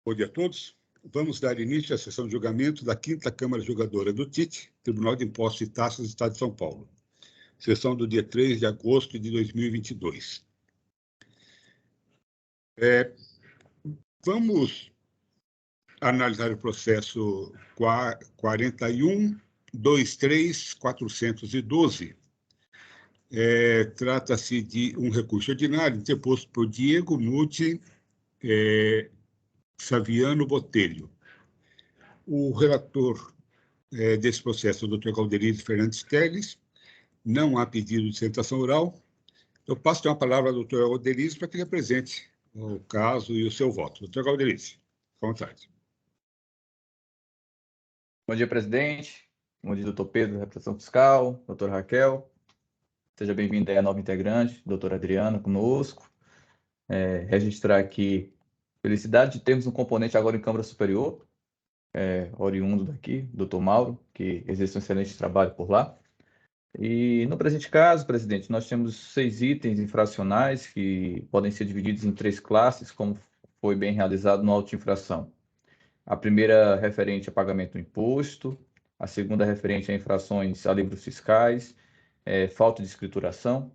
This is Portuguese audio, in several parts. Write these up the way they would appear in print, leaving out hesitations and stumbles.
Bom dia a todos. Vamos dar início à sessão de julgamento da 5ª Câmara Julgadora do TIC, Tribunal de Impostos e Taxas do Estado de São Paulo. Sessão do dia 3 de agosto de 2022. Vamos analisar o processo 41.23.412. Trata-se de um recurso ordinário interposto por Diego Muti Saviano Botelho. O relator desse processo é o Dr. Galderize Fernandes Teles. Não há pedido de sustentação oral. Eu passo a palavra ao Dr. Galderize para que ele apresente o caso e o seu voto. Dr. Galderize, à vontade. Bom dia, presidente. Bom dia, doutor Pedro, representação fiscal, doutora Raquel. Seja bem-vindo aí a nova integrante, doutora Adriana, conosco. Registrar aqui felicidade de termos um componente agora em Câmara Superior, oriundo daqui, doutor Mauro, que exerce um excelente trabalho por lá. E no presente caso, presidente, nós temos 6 itens infracionais que podem ser divididos em 3 classes, como foi bem realizado no auto de infração. A primeira referente a pagamento do imposto, a segunda referente a infrações a livros fiscais, falta de escrituração,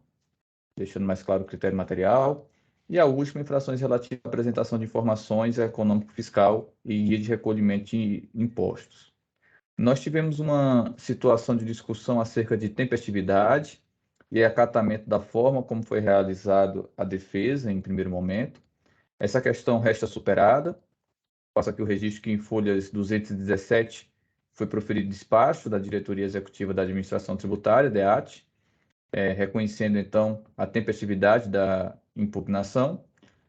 deixando mais claro o critério material, e a última, infrações relativas à apresentação de informações econômico-fiscal e guia de recolhimento de impostos. Nós tivemos uma situação de discussão acerca de tempestividade e acatamento da forma como foi realizado a defesa em primeiro momento. Essa questão resta superada. Faço aqui o registro que em folhas 217 foi proferido despacho da Diretoria Executiva da Administração Tributária, DEAT, reconhecendo então a tempestividade da impugnação.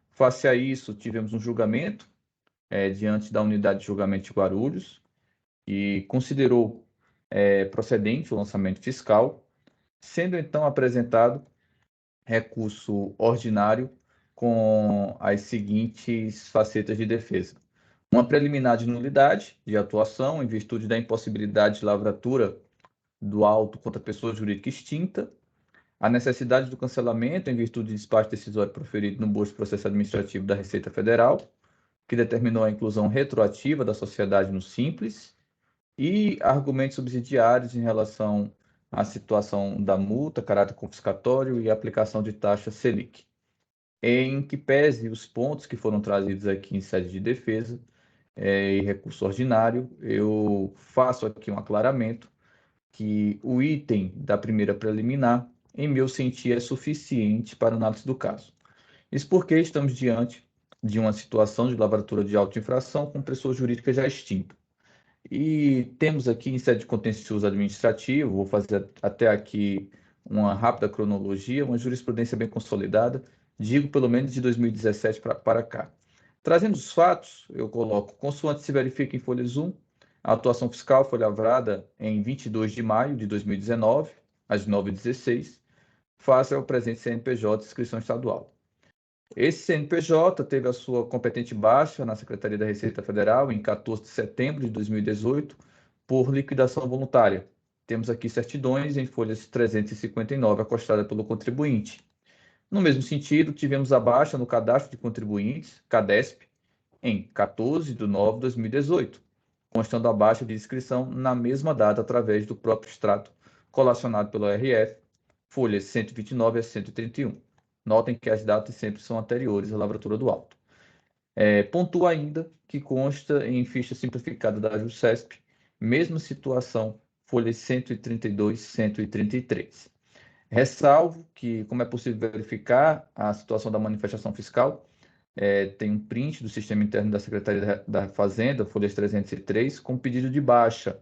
Face a isso, tivemos um julgamento diante da Unidade de Julgamento de Guarulhos, e considerou procedente o lançamento fiscal, sendo então apresentado recurso ordinário com as seguintes facetas de defesa. Uma preliminar de nulidade de atuação em virtude da impossibilidade de lavratura do auto contra a pessoa jurídica extinta, a necessidade do cancelamento em virtude de despacho decisório proferido no bojo de processo administrativo da Receita Federal, que determinou a inclusão retroativa da sociedade no Simples, e argumentos subsidiários em relação à situação da multa, caráter confiscatório e aplicação de taxa Selic. Em que pese os pontos que foram trazidos aqui em sede de defesa e recurso ordinário, eu faço aqui um aclaramento que o item da primeira preliminar, em meu sentir, é suficiente para análise do caso. Isso porque estamos diante de uma situação de lavratura de auto-infração com pessoa jurídica já extinta. E temos aqui em sede de contencioso administrativo, vou fazer até aqui uma rápida cronologia, uma jurisprudência bem consolidada, digo pelo menos de 2017 para cá. Trazendo os fatos, eu coloco, consoante se verifica em folhas 1, a atuação fiscal foi lavrada em 22 de maio de 2019, às 9h16, face ao presente CNPJ de inscrição estadual. Esse CNPJ teve a sua competente baixa na Secretaria da Receita Federal em 14 de setembro de 2018 por liquidação voluntária. Temos aqui certidões em folhas 359 acostada pelo contribuinte. No mesmo sentido, tivemos a baixa no Cadastro de Contribuintes, CADESP, em 14 de nove de 2018, constando a baixa de inscrição na mesma data através do próprio extrato colacionado pelo RF, folhas 129 a 131. Notem que as datas sempre são anteriores à lavratura do auto. Pontua ainda que consta em ficha simplificada da JUSESP, mesma situação, folhas 132 e 133. Ressalvo que, como é possível verificar a situação da manifestação fiscal, tem um print do sistema interno da Secretaria da Fazenda, folhas 303, com pedido de baixa,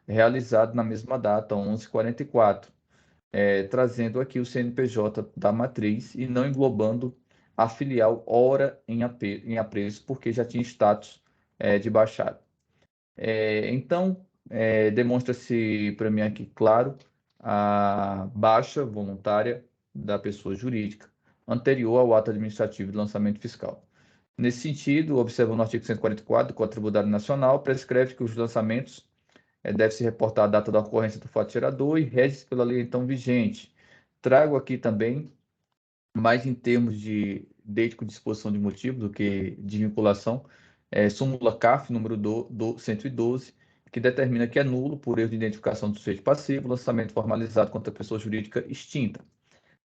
realizado na mesma data, 11h44. Trazendo aqui o CNPJ da matriz e não englobando a filial ora em apreço, porque já tinha status de baixado. Então, demonstra-se para mim aqui claro a baixa voluntária da pessoa jurídica anterior ao ato administrativo de lançamento fiscal. Nesse sentido, observando o artigo 144 do Código Tributário Nacional, prescreve que os lançamentos deve-se reportar a data da ocorrência do fato gerador e rege-se pela lei então vigente. Trago aqui também, mais em termos de com disposição de motivo do que de vinculação, súmula CAF número 112, que determina que é nulo, por erro de identificação do sujeito passivo, lançamento formalizado contra a pessoa jurídica extinta.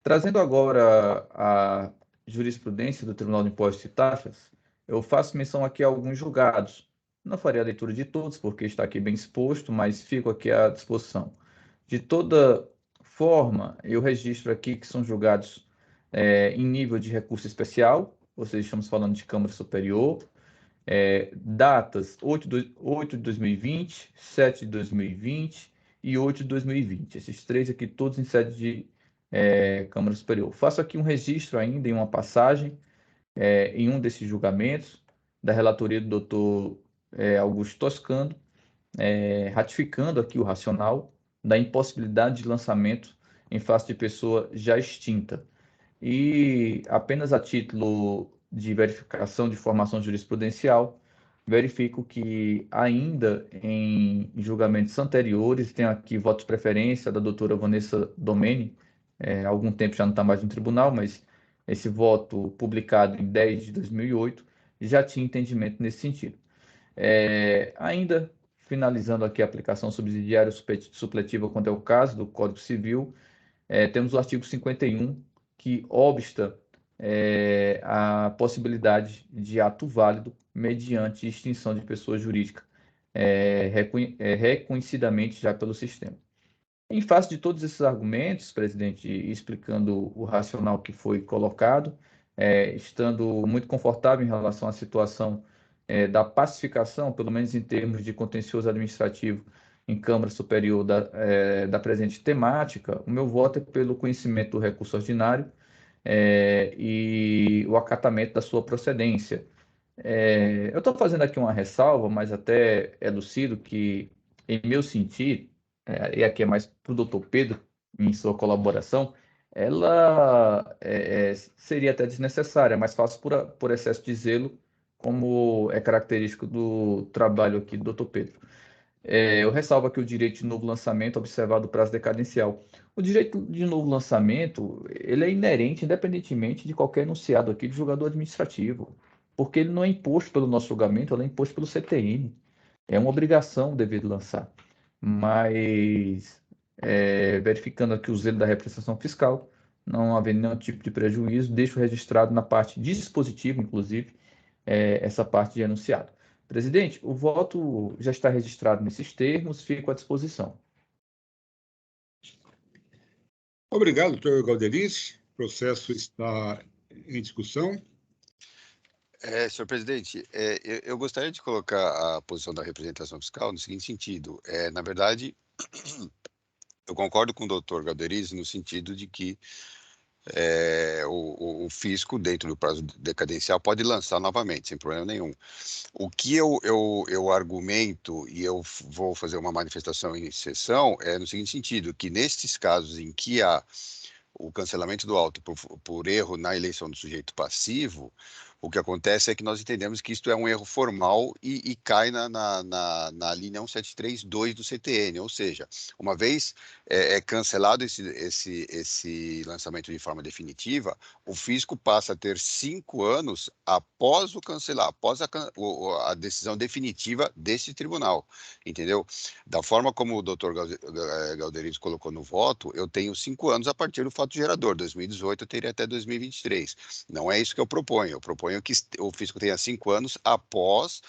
Trazendo agora a jurisprudência do Tribunal de Impostos e Taxas, eu faço menção aqui a alguns julgados. Não farei a leitura de todos, porque está aqui bem exposto, mas fico aqui à disposição. De toda forma, eu registro aqui que são julgados em nível de recurso especial, ou seja, estamos falando de Câmara Superior, datas 8 de 2020, 7 de 2020 e 8 de 2020. Esses três aqui, todos em sede de Câmara Superior. Faço aqui um registro ainda em uma passagem, em um desses julgamentos, da relatoria do doutor Augusto Toscano, ratificando aqui o racional da impossibilidade de lançamento em face de pessoa já extinta. E apenas a título de verificação de formação jurisprudencial, verifico que ainda em julgamentos anteriores, tem aqui voto de preferência da doutora Vanessa Domene, há algum tempo já não está mais no tribunal, mas esse voto publicado em 10 de 2008 já tinha entendimento nesse sentido. Ainda finalizando aqui a aplicação subsidiária supletiva quanto é o caso do Código Civil, temos o artigo 51, que obsta a possibilidade de ato válido mediante extinção de pessoa jurídica, reconhecidamente já pelo sistema. Em face de todos esses argumentos, presidente, explicando o racional que foi colocado, estando muito confortável em relação à situação da pacificação, pelo menos em termos de contencioso administrativo, em Câmara Superior da presente temática, o meu voto é pelo conhecimento do recurso ordinário e o acatamento da sua procedência. Eu estou fazendo aqui uma ressalva, mas até elucido que, em meu sentir, e aqui é mais para o doutor Pedro, em sua colaboração, ela seria até desnecessária, mais fácil por excesso de zelo, como é característico do trabalho aqui do doutor Pedro. Eu ressalvo aqui o direito de novo lançamento, observado o prazo decadencial. O direito de novo lançamento, ele é inerente, independentemente de qualquer enunciado aqui de julgador administrativo, porque ele não é imposto pelo nosso julgamento, ele é imposto pelo CTN. É uma obrigação o dever de lançar. Mas, verificando aqui o zelo da representação fiscal, não havendo nenhum tipo de prejuízo, deixo registrado na parte dispositiva, inclusive, essa parte de enunciado. Presidente, o voto já está registrado nesses termos, fico à disposição. Obrigado, doutor Galderice. O processo está em discussão. Senhor presidente, eu gostaria de colocar a posição da representação fiscal no seguinte sentido. Na verdade, eu concordo com o doutor Galderice no sentido de que o fisco, dentro do prazo decadencial, pode lançar novamente, sem problema nenhum. O que eu argumento, e eu vou fazer uma manifestação em sessão, é no seguinte sentido, que nestes casos em que há o cancelamento do auto por erro na eleição do sujeito passivo, o que acontece é que nós entendemos que isto é um erro formal e cai na linha 1732 do CTN, ou seja, uma vez cancelado esse lançamento de forma definitiva, o fisco passa a ter 5 anos após o cancelar, após a decisão definitiva desse tribunal, entendeu? Da forma como o doutor Galderiz colocou no voto, eu tenho 5 anos a partir do fato gerador. 2018 eu teria até 2023. Não é isso que eu proponho. Eu proponho que o fisco tenha 5 anos após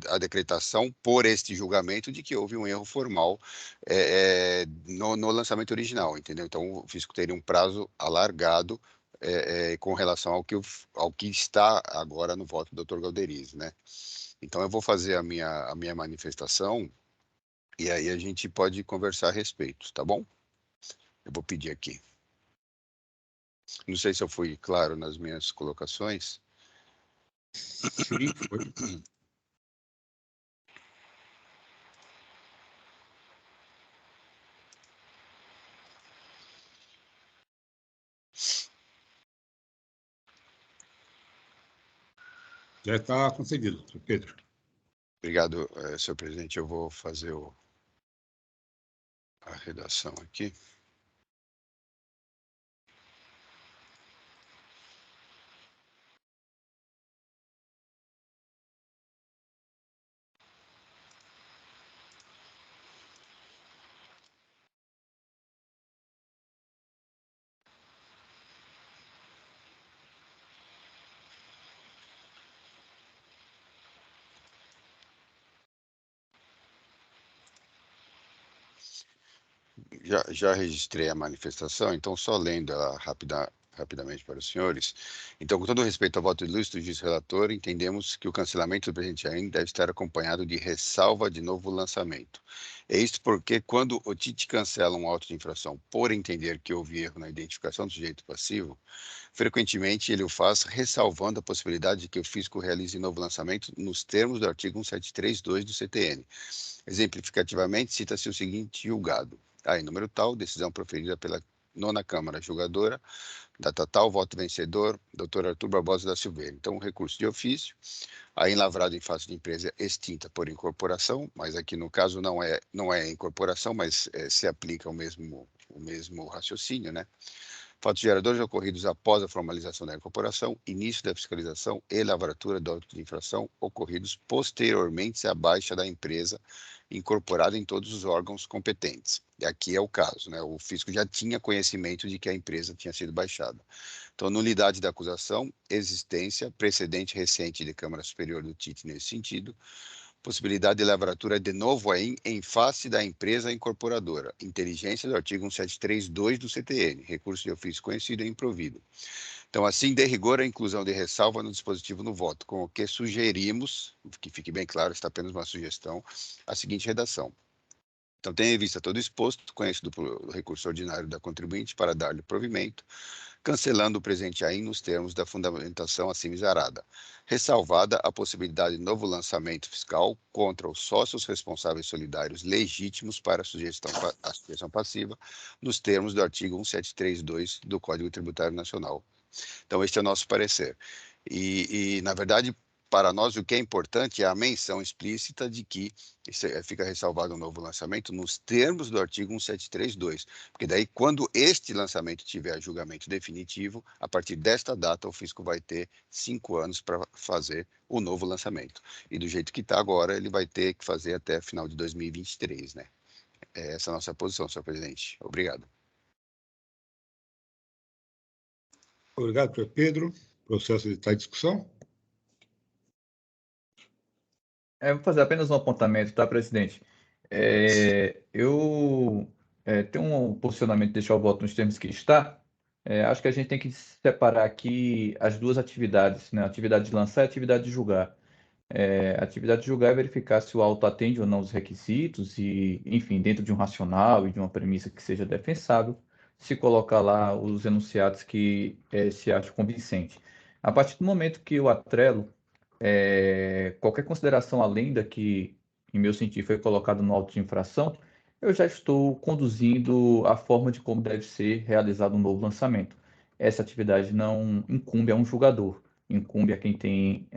a decretação por este julgamento de que houve um erro formal no lançamento original, entendeu? Então o fisco teria um prazo alargado com relação ao que está agora no voto do Dr. Galderiz, né? Então eu vou fazer a minha manifestação e aí a gente pode conversar a respeito, tá bom? Eu vou pedir aqui. Não sei se eu fui claro nas minhas colocações. Sim, foi. Já está concedido, doutor Pedro. Obrigado, senhor presidente. Eu vou fazer a redação aqui. já registrei a manifestação, então só lendo ela rapidamente para os senhores. Então, com todo respeito ao voto ilustro do juiz relator, entendemos que o cancelamento do presente ainda deve estar acompanhado de ressalva de novo lançamento. É isso porque, quando o TIT cancela um auto de infração por entender que houve erro na identificação do sujeito passivo, frequentemente ele o faz ressalvando a possibilidade de que o fisco realize novo lançamento nos termos do artigo 1732 do CTN. Exemplificativamente, cita-se o seguinte julgado. Em número tal, decisão proferida pela 9ª Câmara Julgadora, data tal, voto vencedor, Dr. Arthur Barbosa da Silveira. Então, recurso de ofício, enlavrado em face de empresa extinta por incorporação, mas aqui no caso não é incorporação, mas se aplica o mesmo raciocínio, né? Fatos geradores ocorridos após a formalização da incorporação, início da fiscalização e lavratura do auto de infração ocorridos posteriormente à baixa da empresa incorporada em todos os órgãos competentes. E aqui é o caso, né? O fisco já tinha conhecimento de que a empresa tinha sido baixada. Então, nulidade da acusação, existência, precedente recente de Câmara Superior do TIT nesse sentido, possibilidade de lavratura de novo em face da empresa incorporadora, inteligência do artigo 1732 do CTN, recurso de ofício conhecido e improvido. Então, assim, de rigor, a inclusão de ressalva no dispositivo no voto, com o que sugerimos, que fique bem claro, está apenas uma sugestão, a seguinte redação. Então, tenha em vista todo exposto, conhecido pelo recurso ordinário da contribuinte para dar-lhe provimento, cancelando o presente AIN nos termos da fundamentação acima exarada, ressalvada a possibilidade de novo lançamento fiscal contra os sócios responsáveis solidários legítimos para a sujeição passiva, nos termos do artigo 1732 do Código Tributário Nacional. Então, este é o nosso parecer. Na verdade, para nós, o que é importante é a menção explícita de que fica ressalvado um novo lançamento nos termos do artigo 1732, porque daí, quando este lançamento tiver julgamento definitivo, a partir desta data, o fisco vai ter 5 anos para fazer o novo lançamento. E do jeito que está agora, ele vai ter que fazer até final de 2023, né? Essa é a nossa posição, senhor presidente. Obrigado. Obrigado, doutor Pedro. O processo está em discussão. Vou fazer apenas um apontamento, tá, presidente? Eu tenho um posicionamento de deixar o voto nos termos que está. Acho que a gente tem que separar aqui as duas atividades, né? A atividade de lançar e a atividade de julgar. A atividade de julgar é verificar se o auto atende ou não os requisitos e, enfim, dentro de um racional e de uma premissa que seja defensável, se colocar lá os enunciados que se acham convincentes. A partir do momento que eu atrelo qualquer consideração além da que, em meu sentido, foi colocado no auto de infração, eu já estou conduzindo a forma de como deve ser realizado um novo lançamento. Essa atividade não incumbe a um julgador, incumbe a quem tem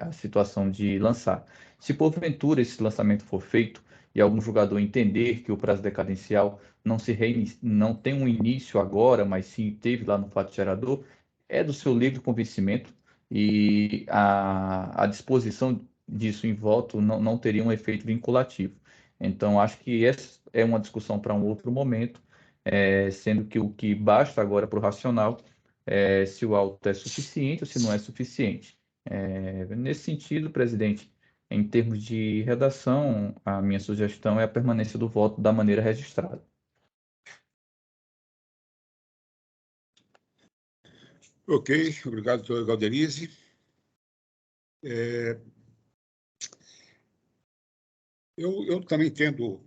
a situação de lançar. Se porventura esse lançamento for feito e algum julgador entender que o prazo decadencial não tem um início agora, mas sim teve lá no fato gerador, é do seu livre convencimento e a disposição disso em voto não teria um efeito vinculativo. Então, acho que essa é uma discussão para um outro momento, sendo que o que basta agora para o racional é se o auto é suficiente ou se não é suficiente. Nesse sentido, presidente, em termos de redação, a minha sugestão é a permanência do voto da maneira registrada. Ok, obrigado, doutor Galderize. Eu também tendo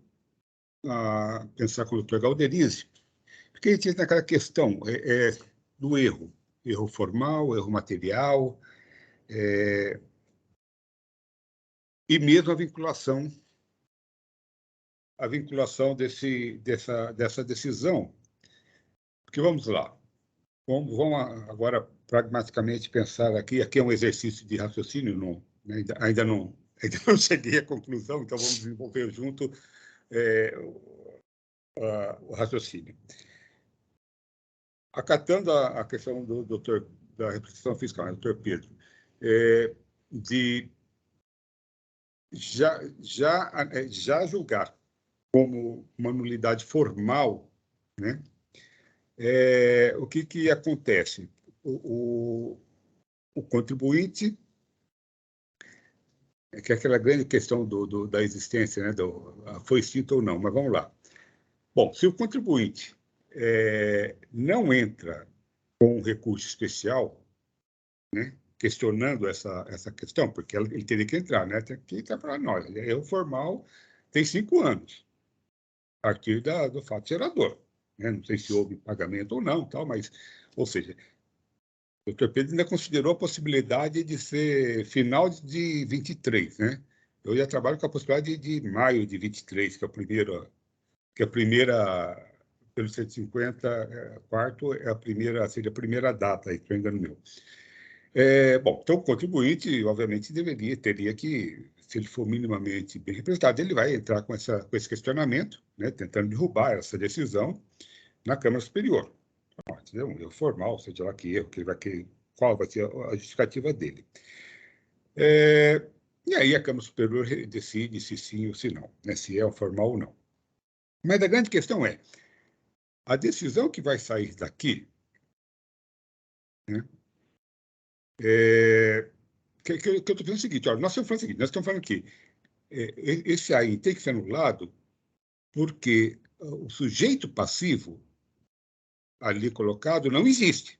a pensar com o doutor Galderize, porque a gente entra naquela questão do erro formal, erro material, e mesmo a vinculação dessa decisão. Porque vamos lá, vamos agora pragmaticamente pensar aqui é um exercício de raciocínio, ainda não cheguei à conclusão, então vamos desenvolver junto o raciocínio. Acatando a questão do doutor da representação fiscal, né, doutor Pedro, de já julgar como uma nulidade formal, né? O que acontece? O contribuinte, que é aquela grande questão da existência, né? Foi extinto ou não, mas vamos lá. Bom, se o contribuinte não entra com um recurso especial, né, questionando essa questão, porque ele teria que entrar, né? Tem que entrar para nós. Erro formal tem 5 anos, a partir do fato gerador. Né? Não sei se houve pagamento ou não, tal, mas, ou seja, o Dr. Pedro ainda considerou a possibilidade de ser final de 23, né? Eu já trabalho com a possibilidade de maio de 23, que é a primeira pelo 150, quarto, seria a primeira data, aí, se não engano meu. Bom, então o contribuinte, obviamente, teria que, se ele for minimamente bem representado, ele vai entrar com esse questionamento, né, tentando derrubar essa decisão na Câmara Superior. Entendeu? Um erro formal, seja lá que erro, qual vai ser a justificativa dele. E aí a Câmara Superior decide se sim ou se não, né, se é formal ou não. Mas a grande questão é, a decisão que vai sair daqui, né, que eu estou falando o seguinte, olha, nós estamos falando aqui, esse aí tem que ser anulado porque o sujeito passivo ali colocado não existe.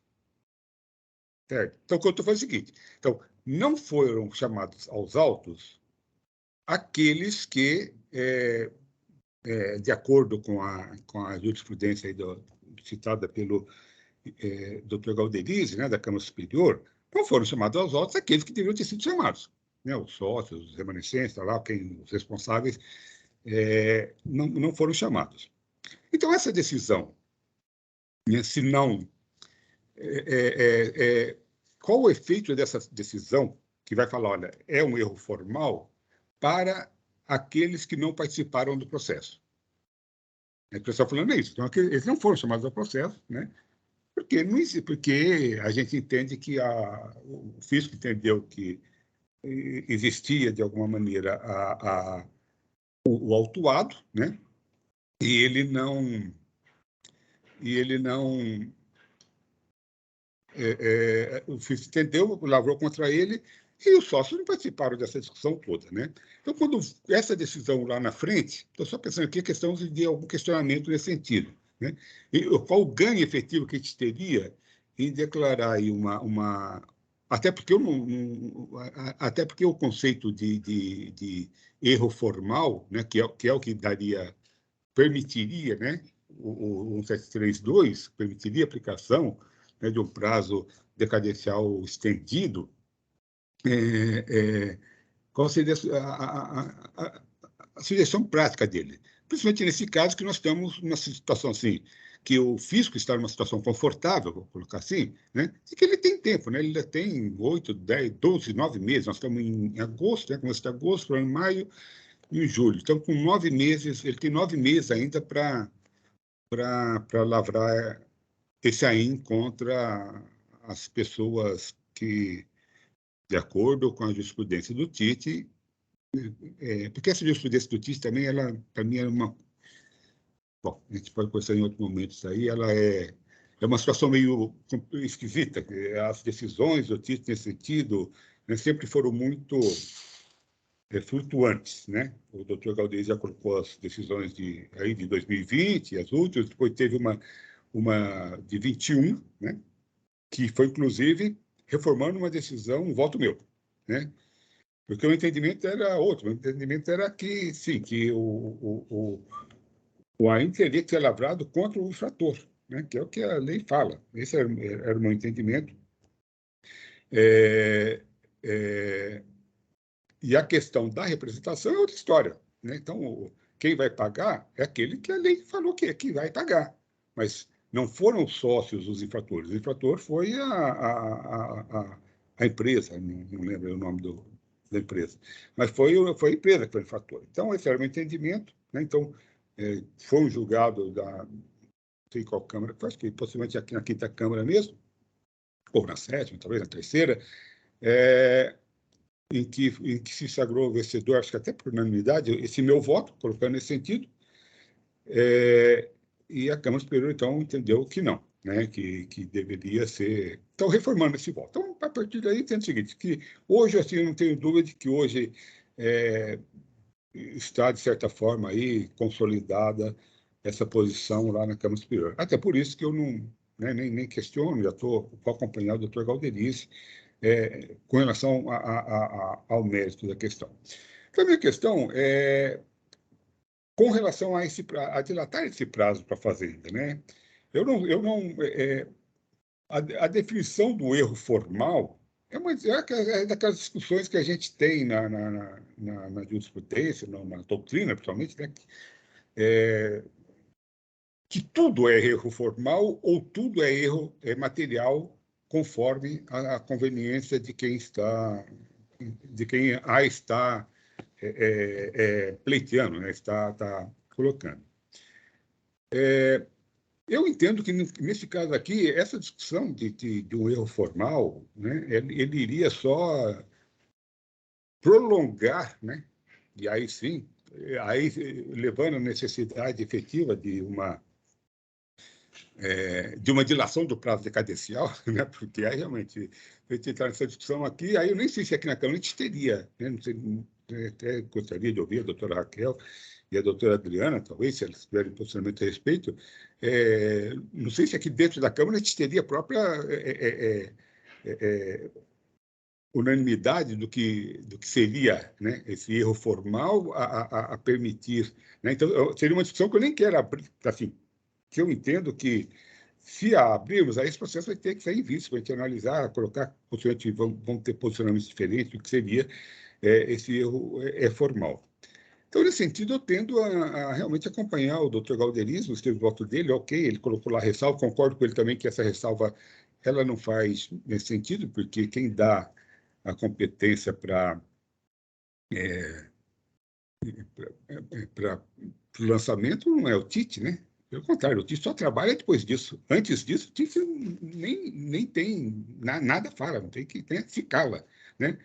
Certo? Então, o que eu estou falando é o seguinte, então, não foram chamados aos autos aqueles que, de acordo com a jurisprudência aí citada pelo Dr. Galderize, né, da Câmara Superior, não foram chamados aos autos aqueles que deveriam ter sido chamados, né, os sócios, os remanescentes, lá, os responsáveis, não foram chamados. Então, essa decisão, né, se não... qual o efeito dessa decisão que vai falar, olha, é um erro formal para aqueles que não participaram do processo? O pessoal falando isso. Então, eles não foram chamados ao processo, né? Porque a gente entende que o fisco entendeu que existia, de alguma maneira, o autuado, né? E ele não o fisco entendeu, lavrou contra ele, e os sócios não participaram dessa discussão toda, né? Então, quando essa decisão lá na frente, estou só pensando aqui a questão de algum questionamento nesse sentido, né? E qual o ganho efetivo que a gente teria em declarar aí até porque até porque o conceito de erro formal, né, que é o que permitiria, né, o 1732 permitiria a aplicação, né, de um prazo decadencial estendido, qual seria a sugestão prática dele? Principalmente nesse caso que nós estamos numa situação assim, que o fisco está numa situação confortável, vou colocar assim, né, e que ele tem tempo, né, ele ainda tem 8, 10, 12, 9 meses, nós estamos em agosto, né, começo de agosto, em maio, em julho. Então, com 9 meses, ele tem 9 meses ainda para lavrar esse aí contra as pessoas que, de acordo com a jurisprudência do Tite, porque essa jurisprudência do Tite também, ela, para mim, é uma... Bom, a gente pode conversar em outro momento isso aí, ela é uma situação meio esquisita. As decisões do Tite, nesse sentido, né, sempre foram muito flutuantes, né? O doutor Galdês já colocou as decisões de 2020, as últimas, depois teve uma de 21, né? Que foi, inclusive, reformando uma decisão, um voto meu, né? Porque o entendimento era outro, o entendimento era que, sim, que o AIN teria que ser lavrado contra o infrator, né? Que é o que a lei fala. Esse era o meu entendimento. E a questão da representação é outra história, né? Então, quem vai pagar é aquele que a lei falou que vai pagar. Mas não foram os sócios os infratores. O infrator foi a empresa, não lembro o nome da empresa. Mas foi a empresa que foi o infrator. Então, esse era o meu entendimento, né? Então, foi um julgado não sei qual Câmara, acho que possivelmente aqui na 5ª Câmara mesmo, ou na 7ª, talvez na 3ª, em que se sagrou vencedor, acho que até por unanimidade, esse meu voto, colocando nesse sentido, e a Câmara Superior, então, entendeu que não, né, que deveria ser... Então, reformando esse voto. Então, a partir daí, entendo o seguinte, que hoje, assim, eu não tenho dúvida de que hoje está, de certa forma, aí, consolidada essa posição lá na Câmara Superior. Até por isso que eu não, né, nem questiono, já estou acompanhando o doutor Galderice com relação ao mérito da questão. Então, a minha questão é com relação a dilatar esse prazo para a Fazenda, né? A definição do erro formal é daquelas discussões que a gente tem na jurisprudência, na doutrina, principalmente, né? Que tudo é erro formal ou tudo é erro material, conforme a conveniência de quem a está pleiteando, né? está colocando. Eu entendo que, nesse caso aqui, essa discussão de um erro formal, né, ele iria só prolongar, né, e aí sim, levando a necessidade efetiva de uma dilação do prazo decadencial, né, porque aí realmente, a gente entrar nessa discussão aqui, aí eu nem sei se aqui na Câmara a gente teria, né, não sei, até gostaria de ouvir a doutora Raquel e a doutora Adriana, talvez, se elas tiverem posicionamento a respeito, não sei se aqui dentro da Câmara a gente teria a própria unanimidade do que seria, né, esse erro formal a permitir. Né? Então, seria uma discussão que eu nem quero abrir, assim, que eu entendo que, se abrirmos, aí esse processo vai ter que sair em vista, para a gente analisar, colocar, possivelmente vão ter posicionamentos diferentes do que seria esse erro formal. Então, nesse sentido, eu tendo a realmente acompanhar o doutor Galderice, gostei do voto dele, ok, ele colocou lá a ressalva, concordo com ele também que essa ressalva ela não faz nesse sentido, porque quem dá a competência para o lançamento não é o Tite, né? Pelo contrário, o Tite só trabalha depois disso. Antes disso, o Tite nem tem, nada fala, não tem que se cala, né?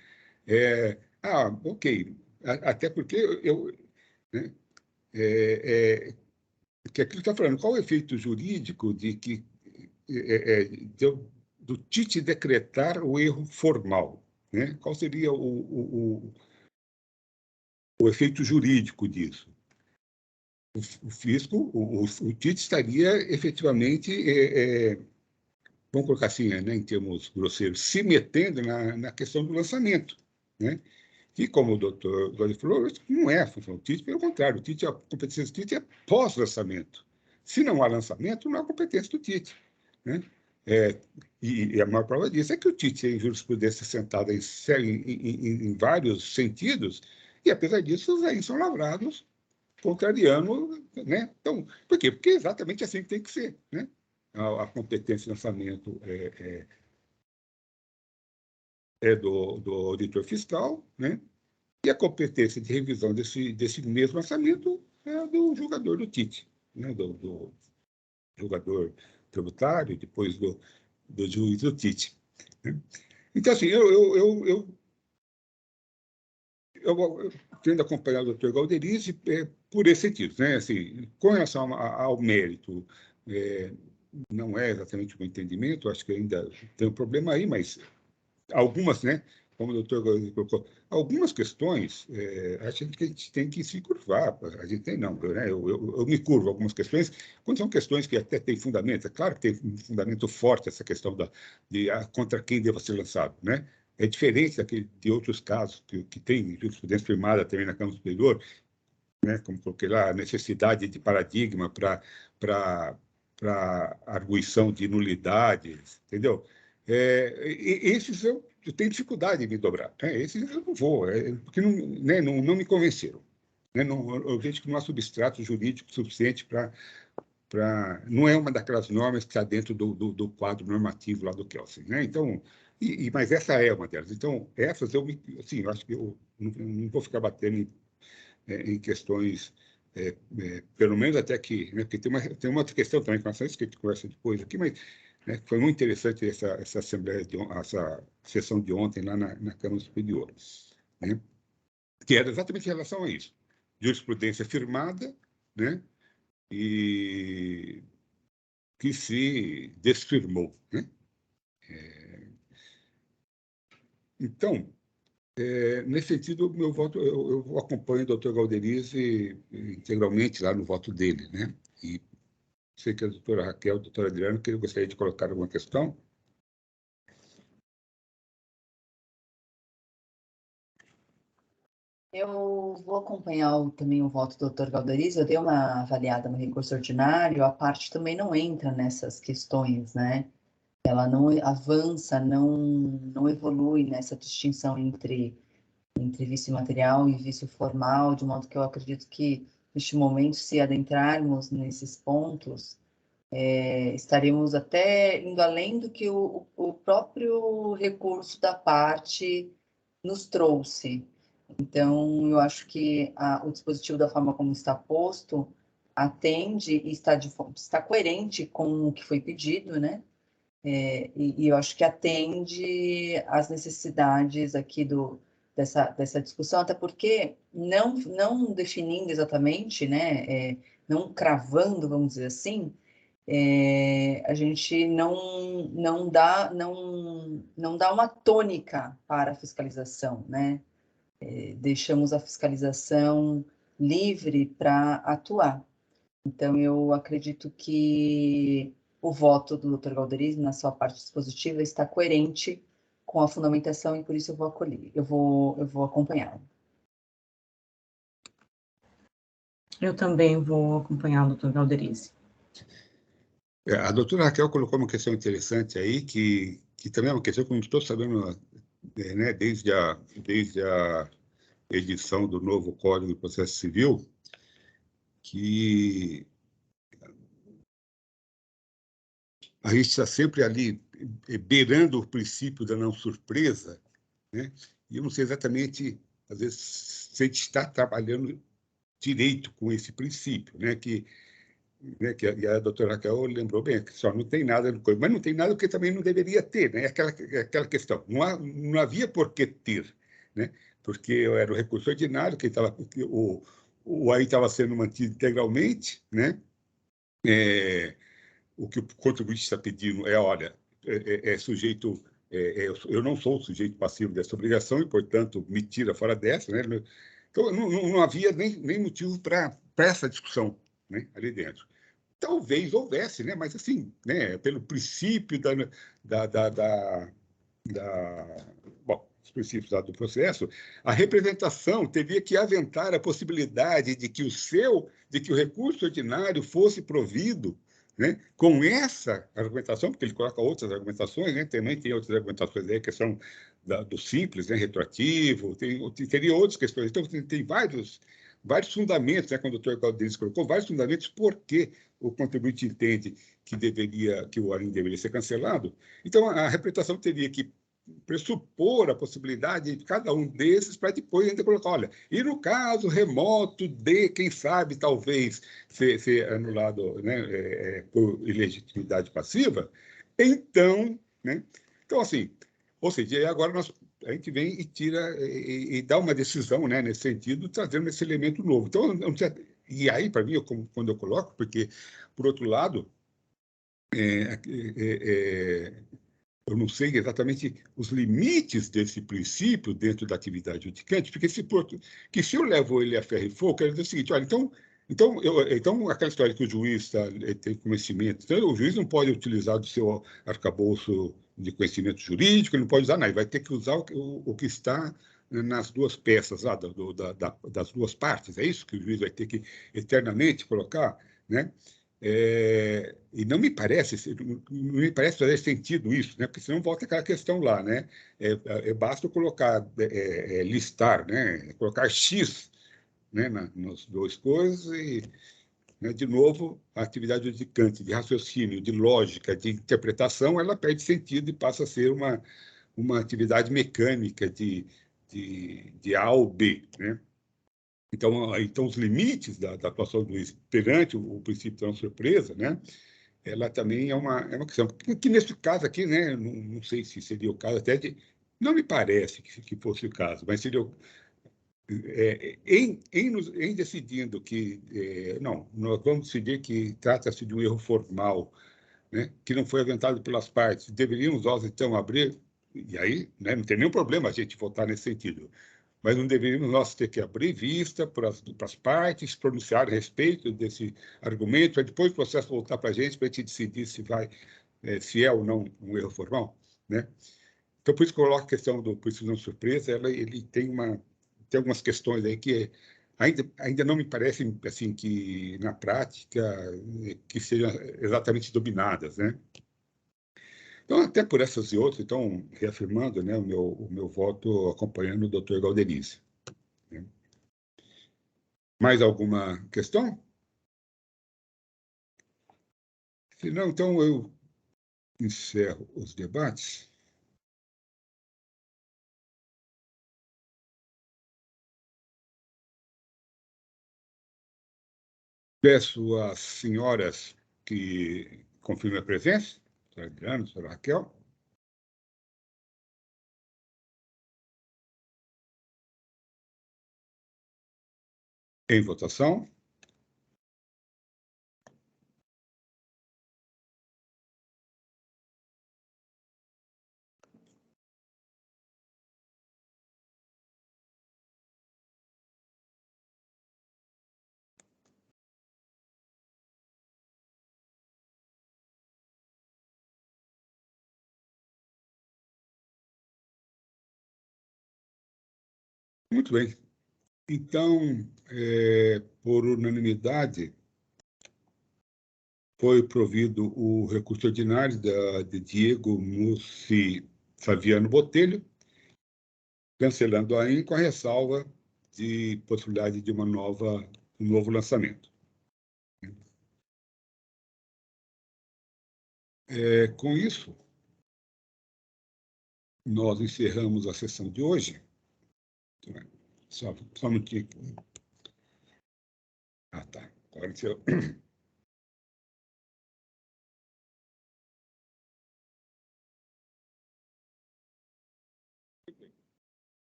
Ok, até porque né, que aquilo está falando, qual o efeito jurídico do Tite decretar o erro formal? Né? Qual seria o efeito jurídico disso? O fisco, o Tite estaria efetivamente, vamos colocar assim, né, em termos grosseiros, se metendo na questão do lançamento, né? E como o doutor Galderice falou, não é a função do Tite, pelo contrário, a competência do Tite é pós-lançamento. Se não há lançamento, não há competência do Tite. Né? E a maior prova disso é que o Tite tem jurisprudência sentada em vários sentidos, e apesar disso, os aí são lavrados contrariando, né? Então, por quê? Porque é exatamente assim que tem que ser, né? A competência de lançamento do auditor fiscal, né? E a competência de revisão desse mesmo orçamento é do julgador do Tite, né? do julgador tributário, depois do juiz do Tite. Né? Então, assim, eu tendo acompanhado o doutor Galderice por esse sentido. Né? Assim, com relação ao mérito, não é exatamente o meu entendimento, acho que ainda tem um problema aí, mas algumas, né, como o doutor Galderice colocou, algumas questões, acho que a gente tem que se curvar. A gente tem, não, né? Eu me curvo algumas questões, quando são questões que até têm fundamento. É claro que tem um fundamento forte essa questão contra quem deva ser lançado, né? É diferente de outros casos que tem jurisprudência firmada também na Câmara Superior, né? Como coloquei lá, a necessidade de paradigma para arguição de nulidades, entendeu? Esses eu tenho dificuldade de me dobrar. Né? Esses eu não vou, porque não me convenceram. Né? Eu vejo que não há substrato jurídico suficiente para... Não é uma daquelas normas que está dentro do quadro normativo lá do Kelsen. Né? Então, mas essa é uma delas. Então, essas assim, eu acho que eu não vou ficar batendo em questões, pelo menos até que... Né? Porque tem uma outra questão também com relação a isso que a gente conversa depois aqui, mas... Né? Foi muito interessante essa essa sessão de ontem lá na Câmara Superior, né? Que era exatamente em relação a isso. Jurisprudência firmada, né? E que se desfirmou. Né? Então, nesse sentido, meu voto, eu acompanho o doutor Galderice integralmente lá no voto dele. Né? E sei que a doutora Raquel, a doutora Adriana, que eu gostaria de colocar alguma questão. Eu vou acompanhar também o voto do Dr. Galderiz. Eu dei uma avaliada no recurso ordinário, a parte também não entra nessas questões, né? Ela não avança, não evolui nessa distinção entre vício material e vício formal, de modo que eu acredito que, neste momento, se adentrarmos nesses pontos, estaremos até indo além do que o próprio recurso da parte nos trouxe. Então, eu acho que o dispositivo, da forma como está posto, atende e está coerente com o que foi pedido, né? E eu acho que atende às necessidades aqui dessa discussão, até porque, não definindo exatamente, né? Não cravando, vamos dizer assim, a gente não dá uma tônica para a fiscalização, né? Deixamos a fiscalização livre para atuar. Então, eu acredito que o voto do Dr. Galderiz, na sua parte dispositiva, está coerente com a fundamentação e, por isso, eu vou acolher, eu vou acompanhá-lo. Eu também vou acompanhar o Dr. Galderiz. A doutora Raquel colocou uma questão interessante aí, que também é uma questão que eu não estou sabendo, né, desde a edição do novo Código de Processo Civil, que a gente está sempre ali beirando o princípio da não surpresa, né? E eu não sei exatamente, às vezes, se a gente está trabalhando direito com esse princípio, né? Que a doutora Raquel lembrou bem, que só não tem nada no código, mas não tem nada porque também não deveria ter, né? Aquela questão, não havia por que ter, né? Porque era o recurso ordinário, o AI estava sendo mantido integralmente, né? O que o contribuinte está pedindo olha, sujeito, eu não sou o sujeito passivo dessa obrigação e, portanto, me tira fora dessa, né? Então, não havia nem motivo para essa discussão, né, ali dentro. Talvez houvesse, né? Mas assim, né? Pelo princípio bom, os princípios do processo, a representação teria que aventar a possibilidade de que o recurso ordinário fosse provido, né, com essa argumentação, porque ele coloca outras argumentações, né? Também tem outras argumentações aí, que são do simples, né? Retroativo, teria outras questões. Então, tem vários fundamentos, né? Quando o doutor Galderiz colocou, vários fundamentos por que o contribuinte entende que o ARIN deveria ser cancelado. Então, a representação teria que pressupor a possibilidade de cada um desses para depois ainda colocar, olha, e no caso remoto de, quem sabe, talvez ser anulado, né, por ilegitimidade passiva, então, né? Então, assim, ou seja, agora a gente vem e tira e dá uma decisão, né, nesse sentido, trazendo esse elemento novo. Então, e aí, para mim, quando eu coloco, porque, por outro lado, eu não sei exatamente os limites desse princípio dentro da atividade judicante, porque se eu levo ele a ferro e fogo, quero dizer o seguinte, olha, então aquela história que o juiz tem conhecimento, então, o juiz não pode utilizar do seu arcabouço de conhecimento jurídico, ele não pode usar nada, ele vai ter que usar o que está nas duas peças lá, das duas partes, é isso que o juiz vai ter que eternamente colocar, né? E não me parece fazer sentido isso, né? Porque senão volta aquela questão lá, né? Basta colocar, listar, né? Colocar X, né? Nas duas coisas e, né, de novo, a atividade judicante de raciocínio, de lógica, de interpretação, ela perde sentido e passa a ser uma atividade mecânica de A ou B, né? Então, os limites da atuação do juiz perante o princípio da não surpresa, né, ela também é uma questão. Que nesse caso aqui, né, não sei se seria o caso até de. Não me parece que fosse o caso, mas seria. Em decidindo que. Não, nós vamos decidir que trata-se de um erro formal, né, que não foi aventado pelas partes, deveríamos nós, então, abrir. E aí, né, não tem nenhum problema a gente votar nesse sentido. mas não deveríamos nós ter que abrir vista para as partes, pronunciar a respeito desse argumento, para depois o processo voltar para a gente decidir se é ou não um erro formal, né? Então, por isso que eu coloco a questão do precisão surpresa, ele tem algumas questões aí que ainda não me parecem, assim, que na prática que sejam exatamente dominadas, né? Então, até por essas e outras, então, reafirmando, né, o meu voto acompanhando o doutor Galderize. Né? Mais alguma questão? Se não, então eu encerro os debates. Peço às senhoras que confirmem a presença, doutora Adriana, doutora Raquel. Em votação. Muito bem. Então, por unanimidade, foi provido o recurso ordinário de Diego Mussi Saviano Botelho, cancelando a com a ressalva de possibilidade de um novo lançamento. Com isso, nós encerramos a sessão de hoje. Só um minutinho. Ah, tá. Agora encerrou.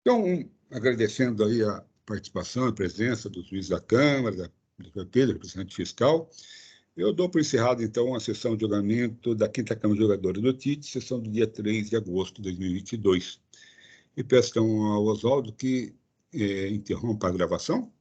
Então, agradecendo aí a participação e presença do juiz da Câmara, do Pedro, representante fiscal, eu dou por encerrado, então, a sessão de julgamento da 5ª Câmara de Jogadores do TIT, sessão do dia 3 de agosto de 2022. E peço, então, ao Oswaldo que interrompa a gravação.